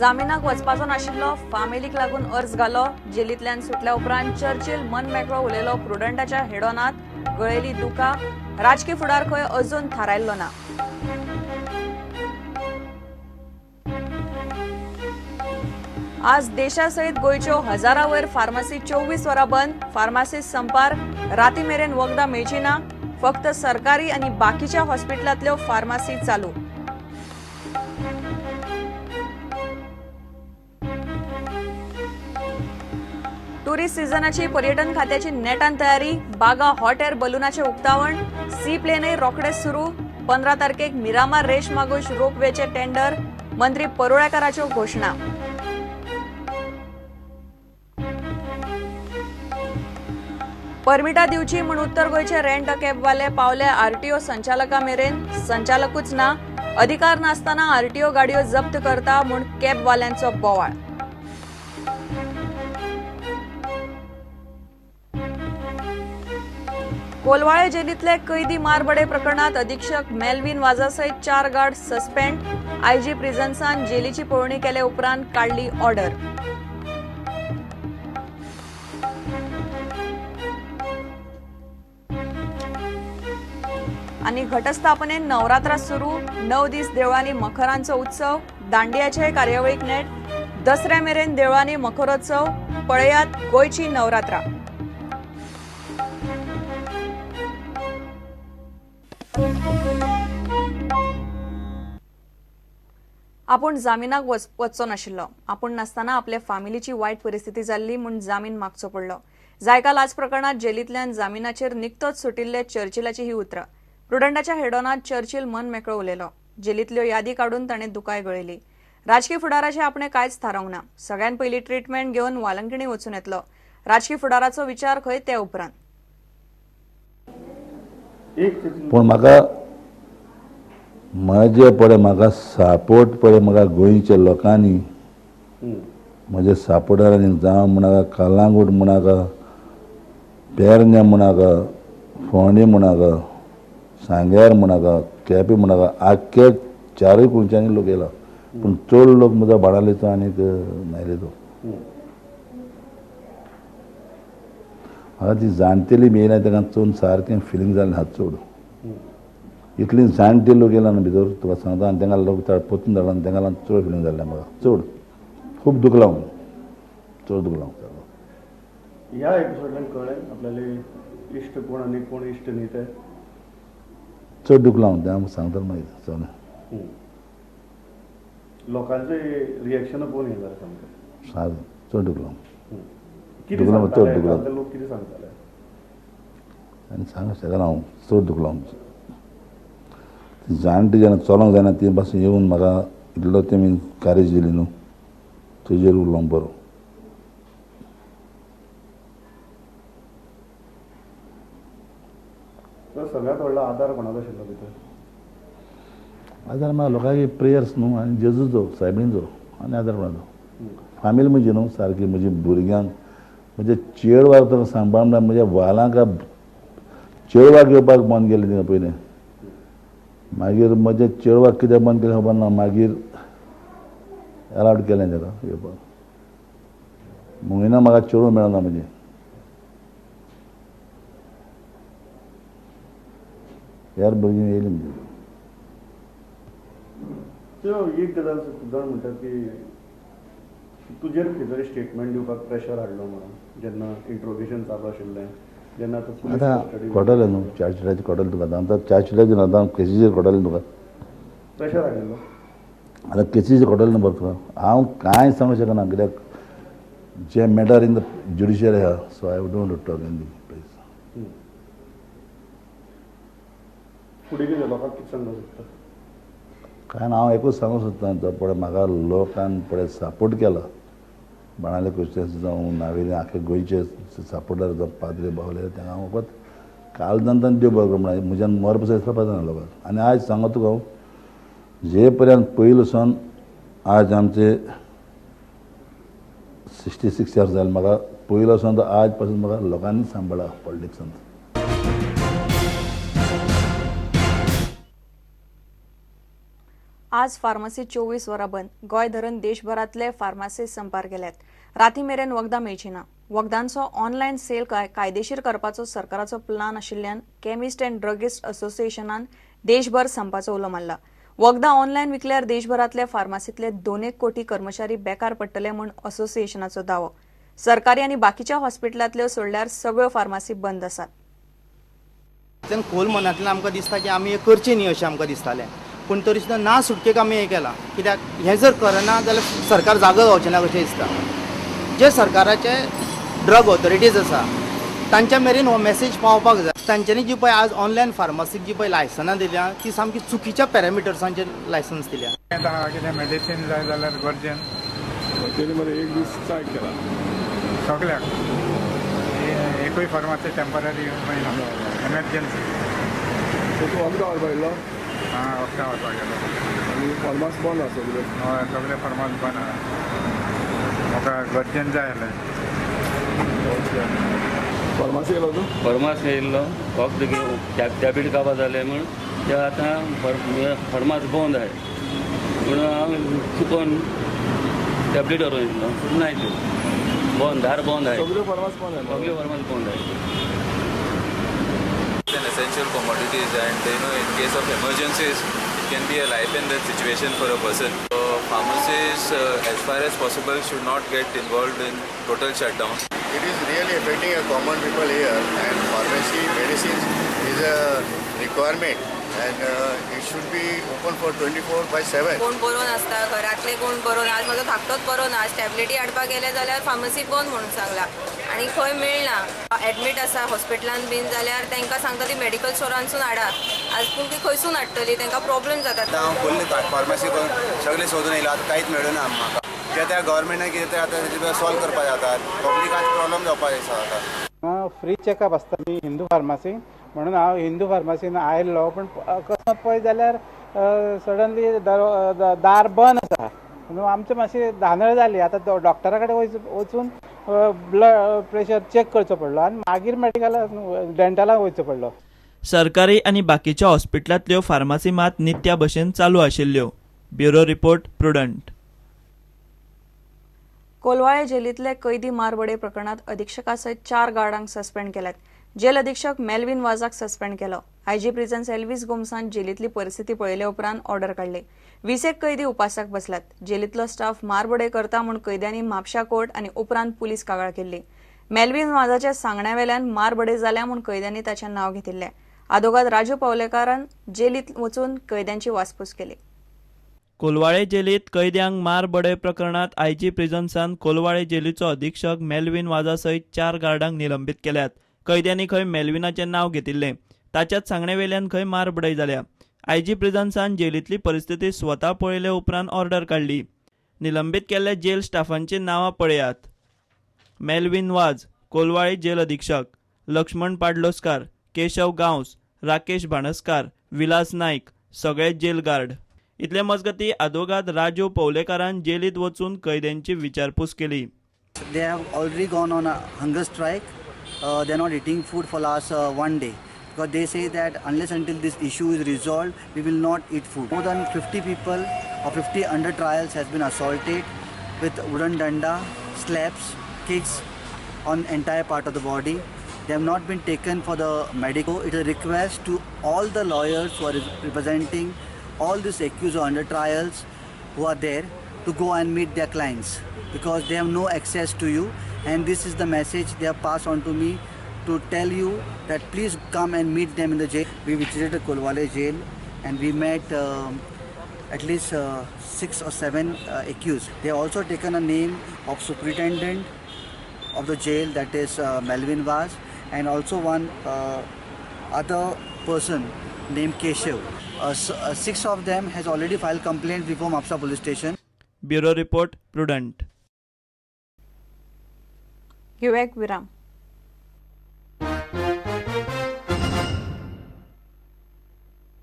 जामिनाक वचपाचो नाशिल्लो, फामिलीक लागून अर्ज घालो. जेलींतल्यान सुटल्या उपरांत चर्चिल मनमेकळो उलयलो. प्रुडंटाच्या हेडोनात गळयली दुकां. राजकीय फुडार खंय अजून थारायल्लो ना. आज देशासयत गोंयच्यो हजारांवयर फार्मासी 24 वरां बंद. फार्मासिस्ट संपार. राती मेरेन वखदां मेळची ना. फक्त सरकारी आनी बाकीच्या हॉस्पिटलांतल्यो फार्मासी चालू. टुरिस्ट सिजनाची पर्यटन खात्याची नेटान तयारी. बागा हॉट एअर बलूनाचे उक्तावण. सी प्लेनय रोखडेच सुरू. 15 तारखेक मिरामार रेश मागोश रोपवेचे टेंडर. मंत्री परुळेकाराच्यो घोषणा. परमिटा दिवची म्हूण उत्तर गोंयचे रेंट अ कॅबवाले पावले आरटीओ संचालका मेरेन. संचालकूच ना. अधिकार नासतना आरटीओ गाडयो जप्त करता म्हूण कॅबवाल्यांचो बोवाळ. कोलवाळे जेलींतले कैदी मारबडे प्रकरणात अधीक्षक मेल्विन वाझा सयत 4 गार्ड सस्पेंड. आयजी प्रिझन्सान जेलीची पळोवणी केले उपरांत काडली ऑर्डर. आनी घटस्थापनेन नवरात्रा सुरू. 9 दीस देवळांनी मखरांचो उत्सव. दांडियाचे कार्यावळीक नेट. दसऱ्या मेरेन देवळांनी मखरोत्सव. पळयात गोंयची नवरात्रा. आपूण जामिनाक वचचो नाशिल्लो. आपूण नासतना आपल्या फामिलीची वायट परिस्थिती जाल्ली म्हूण जामीन मागचो पडलो. जायका लाच प्रकरणात जेलींतल्यान जामिनाचेर निकतोच सुटिल्ले चर्चिलाची ही उतरां. प्रुडंटाच्या हेडोनात चर्चिल मनमेकळो उलयलो. जेलींतल्यो यादी काडून ताणें दुकाय गळयली. राजकीय फुडाराचें आपणें कांयच थारावंक ना. सगळ्यान पयलीं ट्रिटमेंट घेवन वालंकणी वचून येतलो. राजकीय फुडाराचो विचार खंय ते उपरांत. पूण म्हाका म्हजे पळय म्हाका सपोर्ट पळय म्हाका गोंयच्या लोकांनी म्हज्या सपोर्टरांनी जावं म्हणाका कलांगूट म्हणाका पेरणे म्हणाका फोंडे म्हणाका सांग्यार म्हणाका केपें म्हणाका आख्खे 4 कुंचांनी लोक येयला. पूण चड लोक म्हजो बाणालेचो आनीक नायलेचो. म्हाका ती जाणटेली बी येयला ताका चोवन सारकें फिलींग जालें आहा चड. इतली जाणटे लोक येयला न्हू भितर तुका सांगता आनी तांकां लोक पोत्तून धाडला आनी तांकां लागून चड फिलींग जाल्लें म्हाका चड. खूब दुखला हांव चड दुखला हांव. ह्या एपिसोडान कळ्ळें आपल्याले इश्ट कोण आनी कोण इश्ट न्ही ते. चड दुखला हांव तें हांव सांगता मागीर सगळें. लोकांचे रिएक्शन पळोवन हें जालें सामकें. सारकें चड दुखला हांव. कितें सांगताले लोक कितें सांगताले आनी सांगूंक शकना हांव चड दुखला हांव. ती जाणटी जेन्ना चलोंक जायना ती पासून येवन म्हाका इतलो तेमी कारेज दिली न्हू तेजेर उरलो हांव बरो. सगळ्यांत व्हडलो आदार कोणाचो आशिल्लो भितर. आदार म्हाका लोकांचे प्रेयर्स न्हू आनी जेजूचो सायबीणचो आनी आदार कोणाचो. फामील म्हजी न्हू सारकी म्हजी भुरग्यांक म्हजे चेडवाक ताका सांबाळ म्हणल्यार म्हज्या वालांक चेडवाक येवपाक बंद केलें तिणें पयलें. मागीर म्हज्या चेडवाक कित्याक बंद केलें खबर ना. मागीर एलावड केलें ताका येवपाक. म्हयनो म्हाका चेडूं मेळना म्हजें. ह्यार भुरगीं येयलीं म्हणजे. एक गजाल जाण म्हणटात की तुजेर खंय तरी स्टेटमेंट दिवपाक प्रेशर हाडलो म्हणून जेन्ना इंट्रोगेशन चालू आशिल्लें जेन्ना आतां कोटले न्हू चार्जशिटाचेर कोटले तुका आतां चार्जशिटाचेर आतां केसीचेर कोटले तुका प्रेशर हाडिल्लो. आतां केसीचेर कोटले न्हू बरें तुका. हांव कांय सांगूंक शकना कित्याक जे मॅटर इन द ज्युडिशियरी आहा so I don't talk in the place. फुडें कितें लोकांक कितें सांगूंक सोदता. काय ना हांव एकूच सांगूंक सोदतां तो पळय म्हाका लोकांन पळय सपोर्ट केला. बाणाले क्रिश्चन्स जावं नावेली आख्खे गोंयचे सपोर्टर जावं पाद्री बावले तांकां हांव फकत काळजांतल्यान देव बरो करूं म्हणटा. म्हज्यान मर पसून दिसता पावता ना लोकांक. आनी आयज सांगो तुका हांव जे पर्यंत पयलो सावन आज आमचे 66 इयर्स जाले म्हाका पयलो सावन तो आज पासून म्हाका लोकांनी सांबाळ्ळा पॉलिटिक्सांत. आज फार्मसी 24 वरां बंद. गोंय धरून देशभरातले फार्मासी संपार गेल्यात. राती मेरेन वखदां मेळची ना. वखदांचो ऑनलायन सेल कायदेशीर करपाचो सरकाराचो प्लान आशिल्ल्यान केमिस्ट अँड ड्रगिस्ट असोसिएशनान देशभर संपाचो उलो मारला. वखदां ऑनलायन विकल्यार देशभरातले फार्मासींतले 2 कोटी कर्मचारी बेकार पडटले म्हूण असोसिएशनाचो दावो. सरकारी आनी बाकीच्या हॉस्पिटलांतल्यो सोडल्यार सगळ्यो फार्मासी बंद आसात. खोल मनांतल्यान आमकां दिसता की आमी हें करचें न्ही अशें आमकां दिसतालें, पूण तरी सुद्दां ना सुटकेक आमी हें केलां. कित्याक हें जर करना जाल्यार सरकार जागो गावचें ना कशें दिसता. जे सरकाराचे ड्रग ऑथॉरिटीज आसा तांच्या मेरेन हो मेसेज पावपाक जाय. तांच्यांनी जी पळय आज ऑनलायन फार्मासीक जी पळय लायसनां दिल्या ती सामकी चुकीच्या पॅरामिटर्सांचेर लायसन्स दिल्या. कितें मेडिसीन जाय जाल्यार गरजेन तेणी मरे एक दीस स्ट्रायक केला सगळ्याक एकूय फार्मासी टेम्पररी मेळना एमर्जन्सी. तूं वखदां व्हरपा येयलो वखदां व्हरपाक गेलो आनी फार्मास बंद आसा सगळे. हय सगळे फार्मास बंद आहा. म्हाका गरजेन जाय आसलें. फार्मासी येयलो तूं फर्मास येयल्लो फक्त टॅबलेट काबार जाले म्हूण ते आतां फर्मास बंद आहे म्हणून हांव चुकोन टॅबलेट व्हरून येयल्लो पूण आयल्यो बंद दार बंद आहे. सगळे फार्मास बंद आहे. सगळे फर्मास बंद आहे. An essential commodities, and in case of emergencies it can be a life and death situation for a person. So pharmacies as far as possible should not get involved in total shutdown. It is really affecting a common people here, and pharmacy medicines is a requirement, and it should be open for 24/7. कोण बरो नासता घरातले कोण बरो ना. आज म्हाजो धाकटोच बरो ना. आज टॅबलेटी हाडपाक गेले जाल्यार फार्मसी बंद म्हणून सांगला आनी खंय मेळना. एडमीट आसा हॉस्पिटलान बीन जाल्यार तांकां सांगता ती मेडिकल स्टोरांसून हाडात. आज पूण ती खंयसून हाडटली तांकां प्रॉब्लेम जाता. हांव फुल्ल फार्मासी सगळे सोदून येयला, आतां कांयच मेळना म्हाका. जे त्या गव्हर्मेंटान कितें तें आतां तेजेर सॉल्व करपाक जाता. पब्लिकाक प्रॉब्लेम जावपाक जाता. फ्री चॅकअप आसता न्ही हिंदू फार्मासी म्हणून हांव हिंदू फार्मासीन आयल्लो, पूण अकस्मात पळयत जाल्यार सडनली दार बंद आसा. म्हणून आमची मातशी धांदळ जाली. आतां डॉक्टरा कडेन वचून ब्लड प्रेशर चॅक करचो पडलो आनी मागीर मेडिकलाक डेंटलाक वयचो पडलो. सरकारी आनी बाकीच्या हॉस्पिटलांतल्यो फार्मासी मात नित्या भशेन चालू आशिल्ल्यो. Bureau report Prudent. कोलवाळे जेलींतले कैदी मारबडे प्रकरणात अधीक्षका सयत 4 गार्डांक सस्पेंड केल्यात. जेल अधीक्षक मेल्विन वाजाक सस्पेंड केलो. आयजी प्रिझन्स एल्विस गोमसान जेलींतली परिस्थिती पळयले उपरांत ऑर्डर काडली. 20 कैदी उपासाक बसल्यात. जेलींतलो स्टाफ मारबडे करता म्हूण कैद्यांनी म्हापशा कोर्ट आनी उपरांत पुलीस कागाळ केल्ली. मेल्विन वाजाच्या सांगण्यावेल्यान मारबडे जाल्या म्हूण कैद्यांनी ताचें नांव घेतिल्लें. आदोगाद राजू पावलेकारान जेलींत वचून कैद्यांची वासपूस केली. कोलवाळे जेलीत कैद्यांक मारबडे प्रकरणात आयजी प्रिझन्सान कोलवाळे जेलीचो अधीक्षक मेल्विन वाजा सयत 4 गार्डांक निलंबीत केल्यात. कैद्यांनी खंय मेल्विनाचें नांव घेतिल्लें. ताच्याच सांगण्यावेल्यान खंय मारबडय जाल्या. आयजी प्रिझन्सान जेलींतली परिस्थिती स्वता पळयले उपरांत ऑर्डर काडली. निलंबीत केल्ल्या जेल स्टाफांची नांवां पळयात. मेल्विन वाज कोलवाळे जेल अधीक्षक, लक्ष्मण पाडलोसकार, केशव गांवस, राकेश भाणस्कार, विलास नायक सगळे जेल गार्ड. इतले मजगती आदोगाद राजू पवलेकारान जेलीत वचून कैद्यांची विचारपूस केली. They have already gone on a hunger strike. They are not eating food for last 1 day because they say that unless until this issue is resolved, we will not eat food. More than 50 people or 50 under trials has been assaulted with wooden danda, slaps, kicks on entire part of the body. They have not been taken for the medical. It is a request to all the lawyers who are representing all these accused or under trials who are there to go and meet their clients because they have no access to you, and this is the message they have passed on to me to tell you that please come and meet them in the jail. We visited the Kolwale jail and we met at least 6 or 7 accused. They have also taken a name of superintendent of the jail, that is Melvin Vaz, and also one other person named Keshav. 6 of them has already filed complaints before Mapsa police station. Bureau report Prudent. घेऊया एक विराम.